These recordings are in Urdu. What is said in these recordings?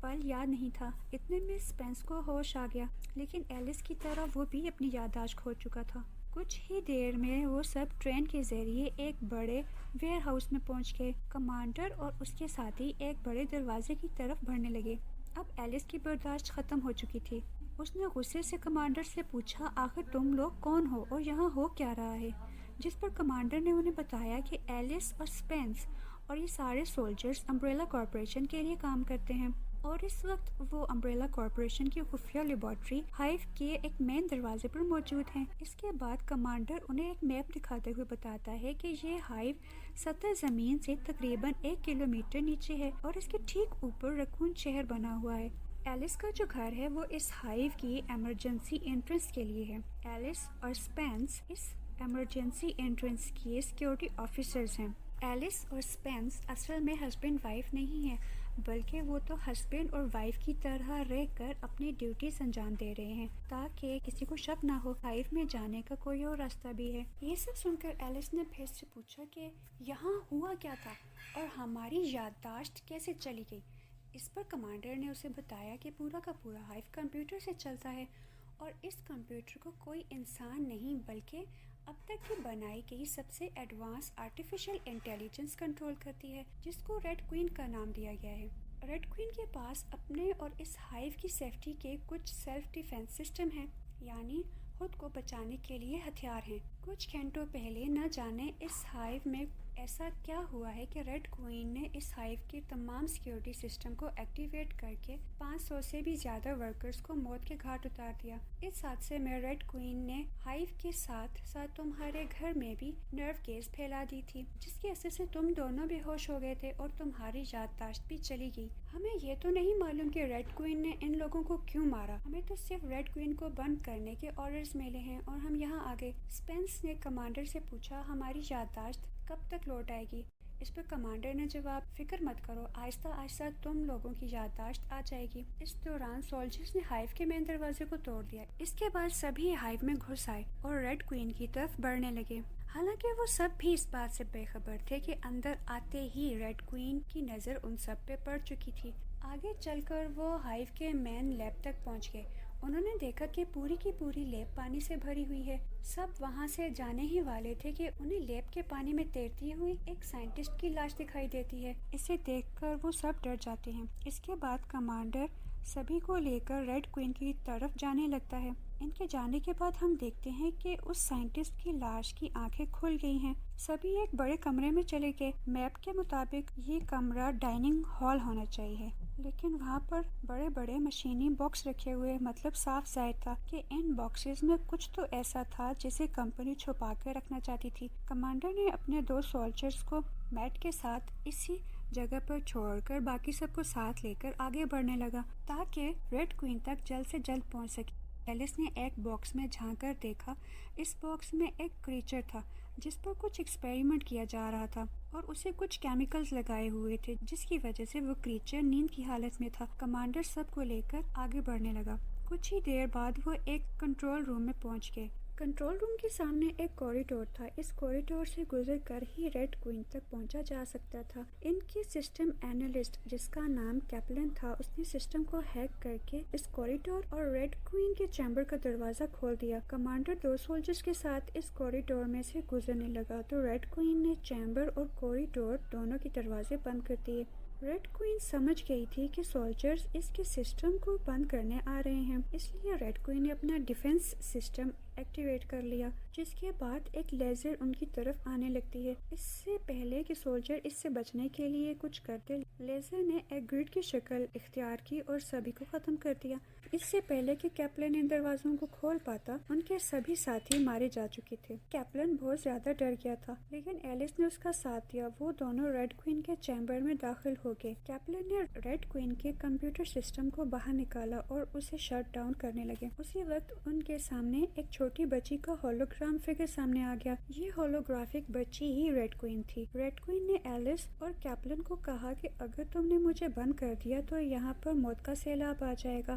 پل یاد نہیں تھا۔ اتنے میں اسپینس کو ہوش آ گیا، لیکن ایلس کی طرح وہ بھی اپنی یادداشت کھو چکا تھا۔ کچھ ہی دیر میں وہ سب ٹرین کے ذریعے ایک بڑے ویئر ہاؤس میں پہنچ گئے۔ کمانڈر اور اس کے ساتھی ایک بڑے دروازے کی طرف بڑھنے لگے۔ اب ایلس کی برداشت ختم ہو چکی تھی۔ اس نے غصے سے کمانڈر سے پوچھا، آخر تم لوگ کون ہو اور یہاں ہو کیا رہا ہے؟ جس پر کمانڈر نے انہیں بتایا کہ ایلس اور اسپینس اور یہ سارے سولجرز امبریلا کارپوریشن کے لیے کام کرتے ہیں، اور اس وقت وہ امبریلا کارپوریشن کی خفیہ لیبارٹری ہائیو کے ایک مین دروازے پر موجود ہیں۔ اس کے بعد کمانڈر انہیں ایک میپ دکھاتے ہوئے بتاتا ہے کہ یہ ہائیو سطح زمین سے تقریباً 1 کلومیٹر نیچے ہے اور اس کے ٹھیک اوپر رکون شہر بنا ہوا ہے۔ ایلس کا جو گھر ہے وہ اس ہائیو کی ایمرجنسی انٹرنس کے لیے ہے۔ ایلس اور اسپینس اس ایمرجنسی انٹرنس کی سیکیورٹی آفیسرز ہیں۔ ایلس اور اسپینس اصل میں ہسبینڈ وائف نہیں ہیں، بلکہ وہ تو ہسبینڈ اور وائف کی طرح رہ کر اپنی ڈیوٹیز انجام دے رہے ہیں تاکہ کسی کو شک نہ ہو ہائیو میں جانے کا کوئی اور راستہ بھی ہے۔ یہ سب سن کر ایلس نے پھر سے پوچھا کہ یہاں ہوا کیا تھا اور ہماری یادداشت کیسے چلی گئی؟ اس پر کمانڈر نے اسے بتایا کہ پورا کا پورا ہائیو کمپیوٹر سے چلتا ہے، اور اس کمپیوٹر کو کوئی انسان نہیں بلکہ اب تک کی بنائی گئی سب سے ایڈوانس آرٹیفیشل انٹیلیجنس کنٹرول کرتی ہے، جس کو ریڈ کوئین کا نام دیا گیا ہے۔ ریڈ کوئین کے پاس اپنے اور اس ہائیو کی سیفٹی کے کچھ سیلف ڈیفینس سسٹم ہیں، یعنی خود کو بچانے کے لیے ہتھیار ہیں۔ کچھ گھنٹوں پہلے نہ جانے اس ہائیو میں ایسا کیا ہوا ہے کہ ریڈ کوئین نے اس ہائیو کے تمام سیکیورٹی سسٹم کو ایکٹیویٹ کر کے 500 سے بھی زیادہ ورکرز کو موت کے گھاٹ اتار دیا۔ اس حادثے میں ریڈ کوئین نے ہائیو کے ساتھ ساتھ تمہارے گھر میں بھی نرو گیس پھیلا دی تھی، جس کی اثر سے تم دونوں بے ہوش ہو گئے تھے اور تمہاری یادداشت بھی چلی گئی۔ ہمیں یہ تو نہیں معلوم کہ ریڈ کوئین نے ان لوگوں کو کیوں مارا، ہمیں تو صرف ریڈ کوئین کو بند کرنے کے آرڈرز ملے ہیں اور ہم یہاں آ گئے۔ اسپینس نے کمانڈر سے پوچھا، ہماری یادداشت کب تک لوٹ آئے گی؟ اس پر کمانڈر نے جواب، فکر مت کرو، آہستہ آہستہ تم لوگوں کی یادداشت آ جائے گی۔ اس دوران سولجرز نے ہائیو کے مین دروازے کو توڑ دیا۔ اس کے بعد سبھی ہائیو میں گھس آئے اور ریڈ کوئین کی طرف بڑھنے لگے، حالانکہ وہ سب بھی اس بات سے بے خبر تھے کہ اندر آتے ہی ریڈ کوئین کی نظر ان سب پہ پڑ چکی تھی۔ آگے چل کر وہ ہائیو کے مین لیب تک پہنچ گئے۔ انہوں نے دیکھا کہ پوری کی پوری لیب پانی سے بھری ہوئی ہے۔ سب وہاں سے جانے ہی والے تھے کہ انہیں لیب کے پانی میں تیرتی ہوئی ایک سائنٹسٹ کی لاش دکھائی دیتی ہے۔ اسے دیکھ کر وہ سب ڈر جاتے ہیں۔ اس کے بعد کمانڈر سبھی کو لے کر ریڈ کوئین کی طرف جانے لگتا ہے۔ ان کے جانے کے بعد ہم دیکھتے ہیں کہ اس سائنٹسٹ کی لاش کی آنکھیں کھل گئی ہیں۔ سبھی ایک بڑے کمرے میں چلے گئے۔ میپ کے مطابق یہ کمرہ ڈائننگ ہال ہونا چاہیے، لیکن وہاں پر بڑے بڑے مشینی باکس رکھے ہوئے، مطلب صاف ظاہر تھا کہ ان باکسز میں کچھ تو ایسا تھا جسے کمپنی چھپا کر رکھنا چاہتی تھی۔ کمانڈر نے اپنے 2 سولجرز کو میٹ کے ساتھ اسی جگہ پر چھوڑ کر باقی سب کو ساتھ لے کر آگے بڑھنے لگا تاکہ ریڈ کوئین تک جلد سے جلد پہنچ سکے۔ ایلس نے ایک باکس میں جھانک کر دیکھا۔ اس باکس میں ایک کریچر تھا جس پر کچھ ایکسپیریمنٹ کیا جا رہا تھا اور اسے کچھ کیمیکلز لگائے ہوئے تھے، جس کی وجہ سے وہ کریچر نیند کی حالت میں تھا۔ کمانڈر سب کو لے کر آگے بڑھنے لگا۔ کچھ ہی دیر بعد وہ ایک کنٹرول روم میں پہنچ گئے۔ کنٹرول روم کے سامنے ایک کوریڈور تھا۔ اس کوریڈور سے گزر کر ہی ریڈ کوئین تک پہنچا جا سکتا تھا۔ ان کے سسٹم اینالسٹ، جس کا نام کیپلن تھا، اس نے سسٹم کو ہیک کر کے اس کوریڈور اور ریڈ کوئین کے چیمبر کا دروازہ کھول دیا۔ کمانڈر 2 سولجرز کے ساتھ اس کوریڈور میں سے گزرنے لگا تو ریڈ کوئین نے چیمبر اور کوریڈور دونوں کے دروازے بند کر دیے۔ ریڈ کوئین سمجھ گئی تھی کہ سولجرز اس کے سسٹم کو بند کرنے آ رہے ہیں، اس لیے ریڈ کوئین نے اپنا ڈیفنس سسٹم ایکٹیویٹ کر لیا، جس کے بعد ایک لیزر ان کی طرف آنے لگتی ہے۔ اس سے پہلے کہ سولجر اس سے بچنے کے لیے کچھ کرتے، لیزر نے ایک گرڈ کی شکل اختیار کی اور سبھی کو ختم کر دیا۔ اس سے پہلے کہ کیپلن ان دروازوں کو کھول پاتا، ان کے سبھی ساتھی مارے جا چکے تھے۔ کیپلن بہت زیادہ ڈر گیا تھا، لیکن ایلس نے اس کا ساتھ دیا۔ وہ دونوں ریڈ کوئین کے چیمبر میں داخل ہو گئے۔ کیپلن نے ریڈ کوئین کے کمپیوٹر سسٹم کو باہر نکالا اور اسے شٹ ڈاؤن کرنے لگے۔ اسی وقت ان کے سامنے ایک چھوٹی بچی کا ہولوگرام فگر سامنے آ گیا۔ یہ ہولوگرافک بچی ہی ریڈ کوئین تھی۔ ریڈ کوئین نے ایلس اور کیپلن کو کہا کہ اگر تم نے مجھے بند کر دیا تو یہاں پر موت کا سیلاب آ جائے گا۔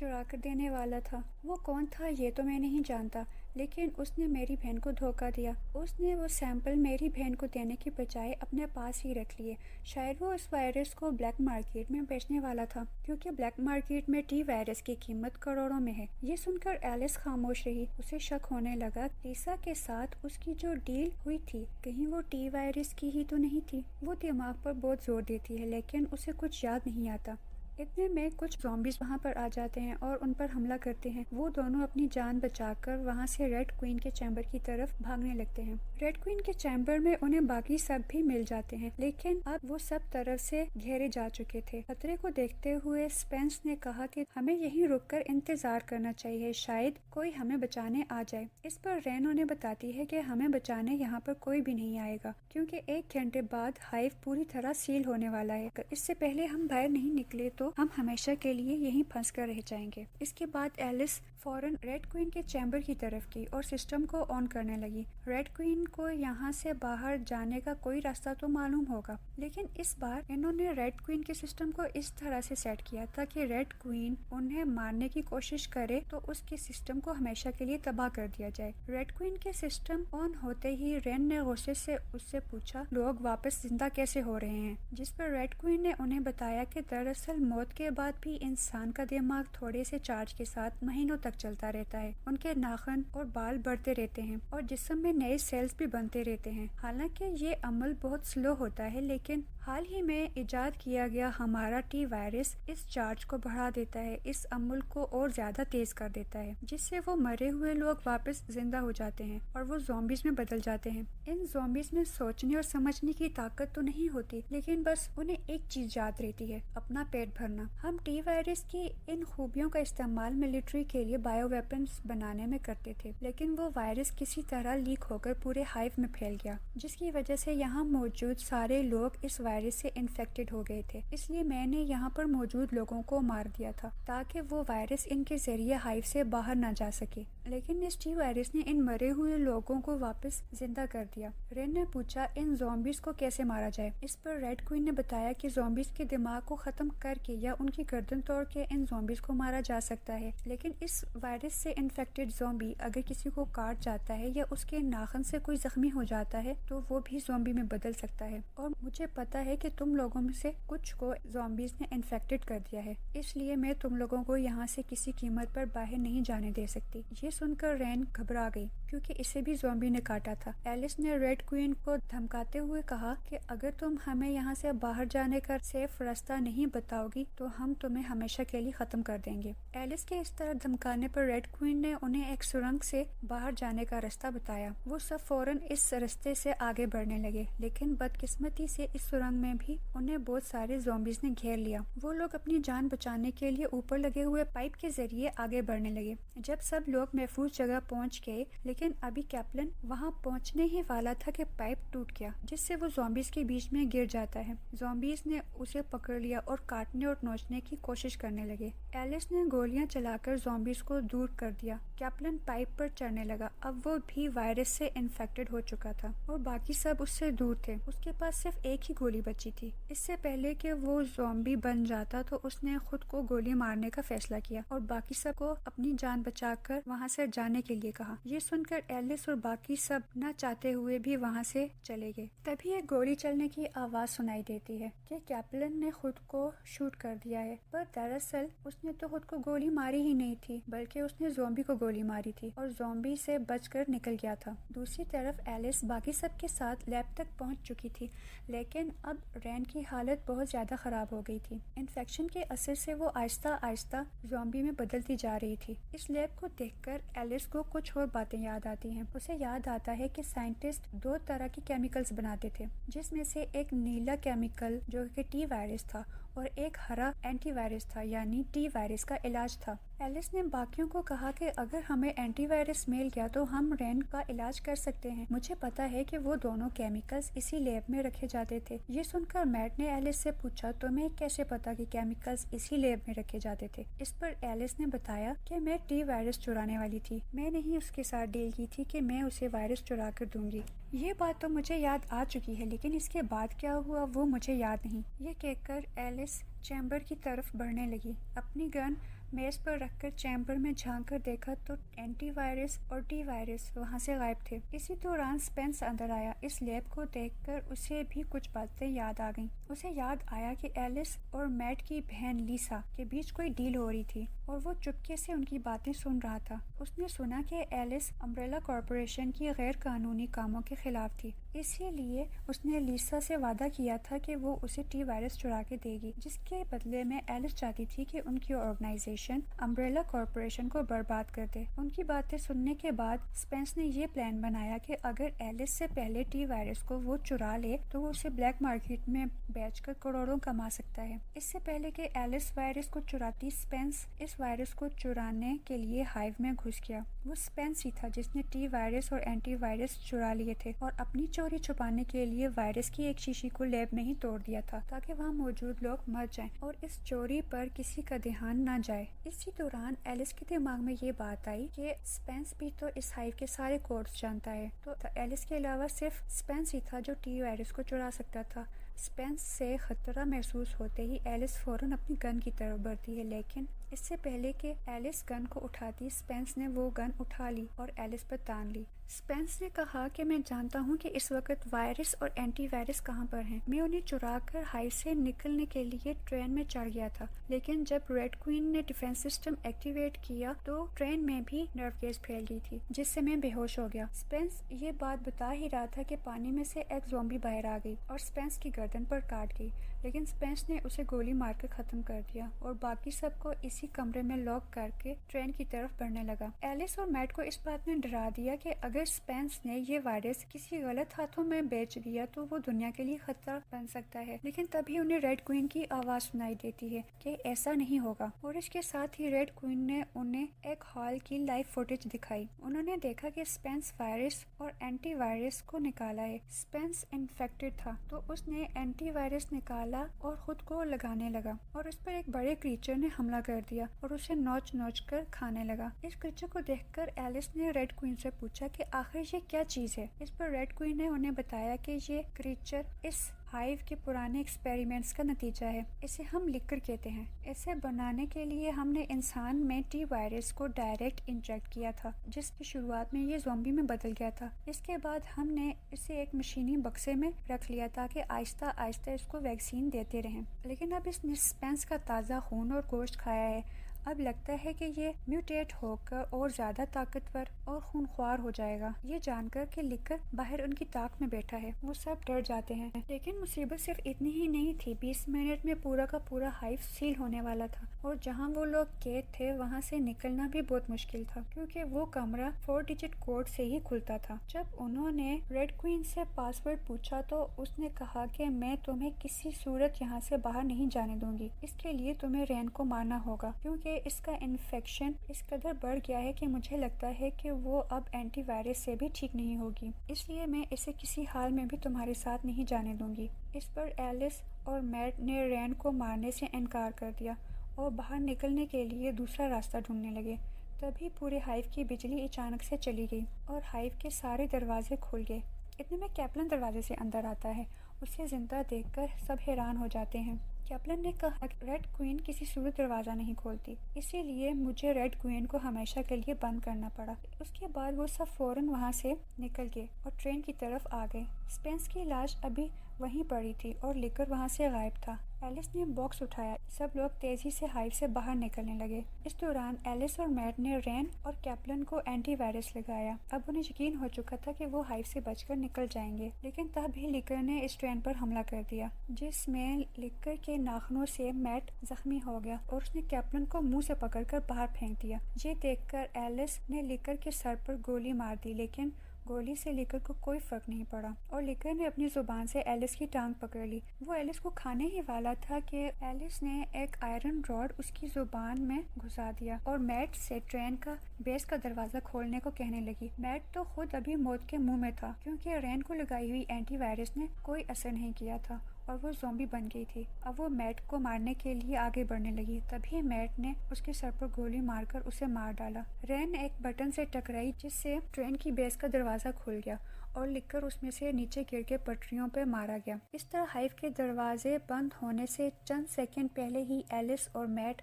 چرا کر دینے والا تھا۔ وہ کون تھا یہ تو میں نہیں جانتا، لیکن اس نے میری بہن کو دھوکہ دیا۔ اس نے وہ سیمپل میری بہن کو دینے کی بجائے اپنے پاس ہی رکھ لیے۔ شاید وہ اس وائرس کو بلیک مارکیٹ میں بیچنے والا تھا، کیونکہ بلیک مارکیٹ میں ٹی وائرس کی قیمت کروڑوں میں ہے۔ یہ سن کر ایلس خاموش رہی۔ اسے شک ہونے لگا لیسا کے ساتھ اس کی جو ڈیل ہوئی تھی کہیں وہ ٹی وائرس کی ہی تو نہیں تھی۔ وہ دماغ پر بہت زور دیتی ہے لیکن اسے کچھ یاد نہیں آتا۔ اتنے میں کچھ زومبیز وہاں پر آ جاتے ہیں اور ان پر حملہ کرتے ہیں۔ وہ دونوں اپنی جان بچا کر وہاں سے ریڈ کوئین کے چیمبر کی طرف بھاگنے لگتے ہیں۔ ریڈ کوئین کے چیمبر میں انہیں باقی سب بھی مل جاتے ہیں، لیکن اب وہ سب طرف سے گھیرے جا چکے تھے۔ خطرے کو دیکھتے ہوئے اسپینس نے کہا کہ ہمیں یہیں رک کر انتظار کرنا چاہیے، شاید کوئی ہمیں بچانے آ جائے۔ اس پر رین انہیں بتاتی ہے کہ ہمیں بچانے یہاں پر کوئی بھی نہیں آئے گا، کیونکہ 1 گھنٹے بعد ہائیو پوری طرح سیل ہونے والا ہے۔ اس سے پہلے ہم باہر نہیں نکلے تو ہم ہمیشہ کے لیے یہیں پھنس کر رہ جائیں گے۔ اس کے بعد ایلس فوراً ریڈ کوئین کے چیمبر کی طرف کی اور سسٹم کو آن کرنے لگی۔ ریڈ کوئین کو یہاں سے باہر جانے کا کوئی راستہ تو معلوم ہوگا، لیکن اس بار انہوں نے ریڈ کوئین کے سسٹم کو اس طرح سے سیٹ کیا تاکہ ریڈ کوئین انہیں مارنے کی کوشش کرے تو اس کے سسٹم کو ہمیشہ کے لیے تباہ کر دیا جائے۔ ریڈ کوئین کے سسٹم آن ہوتے ہی رین نے غصے سے اس سے پوچھا لوگ واپس زندہ کیسے ہو رہے ہیں، جس پر ریڈ کوئین نے انہیں بتایا کہ دراصل موت کے بعد بھی انسان کا دماغ تھوڑے سے چارج کے ساتھ مہینوں تک چلتا رہتا ہے۔ ان کے ناخن اور بال بڑھتے رہتے ہیں اور جسم میں نئے سیلز بھی بنتے رہتے ہیں۔ حالانکہ یہ عمل بہت سلو ہوتا ہے، لیکن حال ہی میں ایجاد کیا گیا ہمارا ٹی وائرس اس چارج کو بڑھا دیتا ہے، اس عمل کو اور زیادہ تیز کر دیتا ہے، جس سے وہ مرے ہوئے لوگ واپس زندہ ہو جاتے ہیں اور وہ زومبیز میں بدل جاتے ہیں۔ ان زومبیز میں سوچنے اور سمجھنے کی طاقت تو نہیں ہوتی، لیکن بس انہیں ایک چیز یاد رہتی ہے، اپنا پیٹ بھرنا۔ ہم ٹی وائرس کی ان خوبیوں کا استعمال ملٹری کے لیے بائیو ویپنز بنانے میں کرتے تھے، لیکن وہ وائرس کسی طرح لیک ہو کر پورے ہائیو میں پھیل گیا، جس کی وجہ سے یہاں موجود سارے لوگ اس وائرس سے انفیکٹڈ ہو گئے تھے۔ اس لیے میں نے یہاں پر موجود لوگوں کو مار دیا تھا تاکہ وہ وائرس ان کے ذریعے ہائیو سے باہر نہ جا سکے، لیکن اس ٹی وائرس نے ان مرے ہوئے لوگوں کو واپس زندہ کر دیا۔ رین نے پوچھا ان زومبیز کو کیسے مارا جائے۔ اس پر ریڈ کوئین نے بتایا کہ زومبیز کے دماغ کو ختم کر کے یا ان کی گردن توڑ کے ان زومبیز کو مارا جا سکتا ہے، لیکن اس وائرس سے انفیکٹڈ زومبی اگر کسی کو کاٹ جاتا ہے یا اس کے ناخن سے کوئی زخمی ہو جاتا ہے تو وہ بھی زومبی میں بدل سکتا ہے، اور مجھے پتا ہے کہ تم لوگوں میں سے کچھ کو زومبیز نے انفیکٹڈ کر دیا ہے، اس لیے میں تم لوگوں کو یہاں سے کسی قیمت پر باہر نہیں جانے دے سکتی۔ یہ سن کر رین گھبرا گئی کیونکہ اسے بھی زومبی نے کاٹا تھا۔ ایلس نے ریڈ کوئین کو دھمکاتے ہوئے کہا کہ اگر تم ہمیں یہاں سے باہر جانے کا سیف راستہ نہیں بتاؤ گی تو ہم تمہیں ہمیشہ کے لیے ختم کر دیں گے۔ ایلس کے اس طرح دھمکانے پر ریڈ کوئین نے انہیں ایک سرنگ سے باہر جانے کا راستہ بتایا۔ وہ سب فوراً اس راستے سے آگے بڑھنے لگے، لیکن بدقسمتی سے اس سرنگ میں بھی انہیں بہت سارے زومبیز نے گھیر لیا۔ وہ لوگ اپنی جان بچانے کے لیے اوپر لگے ہوئے پائپ کے ذریعے آگے بڑھنے لگے۔ جب سب لوگ محفوظ جگہ پہنچ گئے، لیکن ابھی کیپلن وہاں پہنچنے ہی والا تھا کہ پائپ ٹوٹ گیا، جس سے وہ زومبیز کے بیچ میں گر جاتا ہے۔ زومبیز نے اسے پکڑ لیا اور کاٹنے اور نوچنے کی کوشش کرنے لگے۔ ایلس نے گولیاں چلا کر زومبیز کو دور کر دیا۔ کیپلن پائپ پر چڑھنے لگا، اب وہ بھی وائرس سے انفیکٹڈ ہو چکا تھا اور باقی سب اس سے دور تھے۔ اس کے پاس صرف ایک ہی گولی بچی تھی۔ اس سے پہلے کہ وہ زومبی بن جاتا تو اس نے خود کو گولی مارنے کا فیصلہ کیا اور باقی سب کو اپنی جان بچا کر وہاں سے جانے کے لیے کہا۔ یہ سن کر ایلس اور باقی سب نہ چاہتے ہوئے بھی وہاں سے چلے گئے۔ تبھی ایک گولی چلنے کی آواز سنائی دیتی ہے کہ کیپلن نے خود کو شوٹ کر دیا ہے، پر دراصل اس نے تو خود کو گولی ماری ہی نہیں تھی، بلکہ اس نے زومبی کو گولی ماری تھی اور زومبی سے بچ کر نکل گیا تھا۔ دوسری طرف ایلس باقی سب کے ساتھ لیب تک پہنچ چکی تھی، لیکن اب رین کی حالت بہت زیادہ خراب ہو گئی تھی۔ انفیکشن کے اثر سے وہ آہستہ آہستہ زومبی میں بدلتی جا رہی تھی۔ اس لیب کو دیکھ کر ایلس کو کچھ اور باتیں یاد آتی ہیں۔ اسے یاد آتا ہے کہ سائنٹسٹ 2 طرح کے کیمیکلز بناتے تھے، جس میں سے ایک نیلا کیمیکل جو کہ ٹی وائرس تھا اور ایک ہرا اینٹی وائرس تھا، یعنی ٹی وائرس کا علاج تھا۔ ایلس نے باقیوں کو کہا کہ اگر ہمیں اینٹی وائرس مل گیا تو ہم رین کا علاج کر سکتے ہیں۔ مجھے پتا ہے کہ وہ دونوں کیمیکلز اسی لیب میں رکھے جاتے تھے۔ یہ سن کر میٹ نے ایلس سے پوچھا تمہیں کیسے پتا کہ کیمیکلز اسی لیب میں رکھے جاتے تھے؟ اس پر ایلس نے بتایا کہ میں ٹی وائرس چرانے والی تھی، میں نے ہی اس کے ساتھ ڈیل کی تھی کہ میں اسے وائرس چرا کر دوں گی۔ یہ بات تو مجھے یاد آ چکی ہے، لیکن اس کے بعد کیا ہوا وہ مجھے یاد نہیں۔ یہ کہہ کر ایلس چیمبر کی طرف بڑھنے لگی، اپنی گن میز پر رکھ کر چیمبر میں جھانک کر دیکھا تو اینٹی وائرس اور ٹی وائرس وہاں سے غائب تھے۔ اسی دوران اسپینس اندر آیا۔ اس لیب کو دیکھ کر اسے بھی کچھ باتیں یاد آ گئیں۔ اسے یاد آیا کہ ایلس اور میٹ کی بہن لیسا کے بیچ کوئی ڈیل ہو رہی تھی اور وہ چپکے سے ان کی باتیں سن رہا تھا۔ اس نے سنا کہ ایلس امبریلا کارپوریشن کی غیر قانونی کاموں کے خلاف تھی، اسی لیے اس نے لیسا سے وعدہ کیا تھا کہ وہ اسے ٹی وائرس چرا کے دے گی، جس کے بدلے میں ایلس چاہتی تھی کہ ان کی آرگنائزیشن امبریلا کارپوریشن کو برباد کر دے۔ ان کی باتیں سننے کے بعد اسپینس نے یہ پلان بنایا کہ اگر ایلس سے پہلے ٹی وائرس کو وہ چرا لے تو وہ اسے بلیک مارکیٹ میں بیچ کر کروڑوں کما سکتا ہے۔ اس سے پہلے کہ ایلس وائرس کو چراتی، اسپینس اس وائرس کو چرانے کے لیے ہائیو میں گھس گیا۔ وہ اسپینس ہی تھا جس نے ٹی وائرس اور اینٹی وائرس چرا لیے تھے اور اپنی چوری چھپانے کے لیے وائرس کی ایک شیشی کو لیب میں ہی توڑ دیا تھا تاکہ وہاں موجود لوگ مر جائیں اور اس چوری پر کسی کا دھیان نہ جائے۔ اسی دوران ایلس کے دماغ میں یہ بات آئی کہ اسپینس بھی تو اس ہائیو کے سارے کوڈز جانتا ہے، تو ایلس کے علاوہ صرف اسپینس ہی تھا جو ٹی وائرس کو چرا سکتا تھا۔ اسپینس سے خطرہ محسوس ہوتے ہی ایلس فوراً اپنی گن کی طرف بڑھتی ہے، لیکن اس سے پہلے کہ ایلس گن کو اٹھاتی، اسپینس نے وہ گن اٹھا لی اور ایلس پر تان لی۔ اسپینس نے کہا کہ میں جانتا ہوں کہ اس وقت وائرس اور اینٹی وائرس کہاں پر ہیں۔ میں انہیں چرا کر ہائیو سے نکلنے کے لیے ٹرین میں چڑھ گیا تھا، لیکن جب ریڈ کوئین نے ڈیفینس سسٹم ایکٹیویٹ کیا تو ٹرین میں بھی نرو گیس پھیل گئی تھی، جس سے میں بے ہوش ہو گیا۔ اسپینس یہ بات بتا ہی رہا تھا کہ پانی میں سے ایک زومبی باہر آ گئی اور اسپینس کی گردن پر کاٹ گئی، لیکن اسپینس نے اسے گولی مار کر ختم کر دیا اور باقی سب کو اسی کمرے میں لاک کر کے ٹرین کی طرف بڑھنے لگا۔ ایلس اور میٹ کو اس بات نے ڈرا دیا کہ اگر اسپینس نے یہ وائرس کسی غلط ہاتھوں میں بیچ دیا تو وہ دنیا کے لیے خطرہ بن سکتا ہے، لیکن تبھی انہیں ریڈ کوئین کی آواز سنائی دیتی ہے کہ ایسا نہیں ہوگا، اور اس کے ساتھ ہی ریڈ کوئین نے انہیں ایک ہال کی لائیو فوٹیج دکھائی۔ انہوں نے دیکھا کہ اسپینس وائرس اور اینٹی وائرس کو نکالا ہے۔ اسپینس انفیکٹڈ تھا تو اس نے اینٹی وائرس نکالا اور خود کو لگانے لگا، اور اس پر ایک بڑے کریچر نے حملہ کر دیا اور اسے نوچ نوچ کر کھانے لگا۔ اس کریچر کو دیکھ کر ایلس نے ریڈ کوئین سے پوچھا کہ آخر یہ کیا چیز ہے۔ اس پر ریڈ کوئین نے انہیں بتایا کہ یہ کریچر اس ہائیو کے پرانے ایکسپیریمنٹس کا نتیجہ ہے، اسے ہم لکر کہتے ہیں۔ اسے بنانے کے لیے ہم نے انسان میں ٹی وائرس کو ڈائریکٹ انجیکٹ کیا تھا، جس کی شروعات میں یہ زومبی میں بدل گیا تھا۔ اس کے بعد ہم نے اسے ایک مشینی بکسے میں رکھ لیا تاکہ آہستہ آہستہ اس کو ویکسین دیتے رہیں، لیکن اب اس نے اسپینس کا تازہ خون اور گوشت کھایا ہے۔ اب لگتا ہے کہ یہ میوٹیٹ ہو کر اور زیادہ طاقتور اور خونخوار ہو جائے گا۔ یہ جان کر کہ لکر باہر ان کی طاق میں بیٹھا ہے، وہ سب ڈر جاتے ہیں، لیکن مصیبت صرف اتنی ہی نہیں تھی۔ 20 منٹ میں پورا کا پورا ہائیو سیل ہونے والا تھا، اور جہاں وہ لوگ قید تھے وہاں سے نکلنا بھی بہت مشکل تھا، کیونکہ وہ کمرہ 4 ڈیجٹ کوڈ سے ہی کھلتا تھا۔ جب انہوں نے ریڈ کوئین سے پاس ورڈ پوچھا تو اس نے کہا کہ میں تمہیں کسی صورت یہاں سے باہر نہیں جانے دوں گی، اس کے لیے تمہیں رین کو مارنا ہوگا، کیونکہ اس کا انفیکشن اس قدر بڑھ گیا ہے کہ مجھے لگتا ہے کہ وہ اب اینٹی وائرس سے بھی ٹھیک نہیں ہوگی، اس لیے میں اسے کسی حال میں بھی تمہارے ساتھ نہیں جانے دوں گی۔ اس پر ایلس اور میٹ نے رین کو مارنے سے انکار کر دیا اور باہر نکلنے کے لیے دوسرا راستہ ڈھونڈنے لگے۔ تبھی پورے ہائیو کی بجلی اچانک سے چلی گئی اور ہائیو کے سارے دروازے کھل گئے۔ اتنے میں کیپلن دروازے سے اندر آتا ہے۔ اسے زندہ دیکھ کر سب حیران ہو جاتے ہیں۔ کیپلن نے کہا کہ ریڈ کوئین کسی صورت دروازہ نہیں کھولتی، اسی لیے مجھے ریڈ کوئین کو ہمیشہ کے لیے بند کرنا پڑا۔ اس کے بعد وہ سب فوراً وہاں سے نکل گئے اور ٹرین کی طرف آ گئے۔ اسپینس کی لاش ابھی وہیں پڑی تھی اور لکر وہاں سے غائب تھا۔ ایلس نے باکس اٹھایا، سب لوگ تیزی سے ہائیو سے باہر نکلنے لگے۔ اس دوران ایلس اور میٹ نے رین اور کیپلن کو اینٹی وائرس لگایا۔ اب انہیں یقین ہو چکا تھا کہ وہ ہائیو سے بچ کر نکل جائیں گے، لیکن تب بھی لکر نے اس ٹرین پر حملہ کر دیا، جس میں لکر کے ناخنوں سے میٹ زخمی ہو گیا اور اس نے کیپلن کو منہ سے پکڑ کر باہر پھینک دیا۔ یہ دیکھ کر ایلس نے لکر کے سر پر گولی مار دی، لیکن گولی سے لکر کو کوئی فرق نہیں پڑا اور لکر نے اپنی زبان سے ایلس کی ٹانگ پکڑ لی۔ وہ ایلس کو کھانے ہی والا تھا کہ ایلس نے ایک آئرن راڈ اس کی زبان میں گھسا دیا اور میٹ سے ٹرین کا بیس کا دروازہ کھولنے کو کہنے لگی۔ میٹ تو خود ابھی موت کے منہ میں تھا، کیونکہ رین کو لگائی ہوئی اینٹی وائرس نے کوئی اثر نہیں کیا تھا اور وہ زومبی بن گئی تھی۔ اب وہ میٹ کو مارنے کے لیے آگے بڑھنے لگی، تبھی میٹ نے اس کے سر پر گولی مار کر اسے مار ڈالا۔ رین ایک بٹن سے ٹکرائی جس سے ٹرین کی بیس کا دروازہ کھل گیا اور لکر اس میں سے نیچے گر کے پٹریوں پہ مارا گیا۔ اس طرح ہائیو کے دروازے بند ہونے سے چند سیکنڈ پہلے ہی ایلس اور میٹ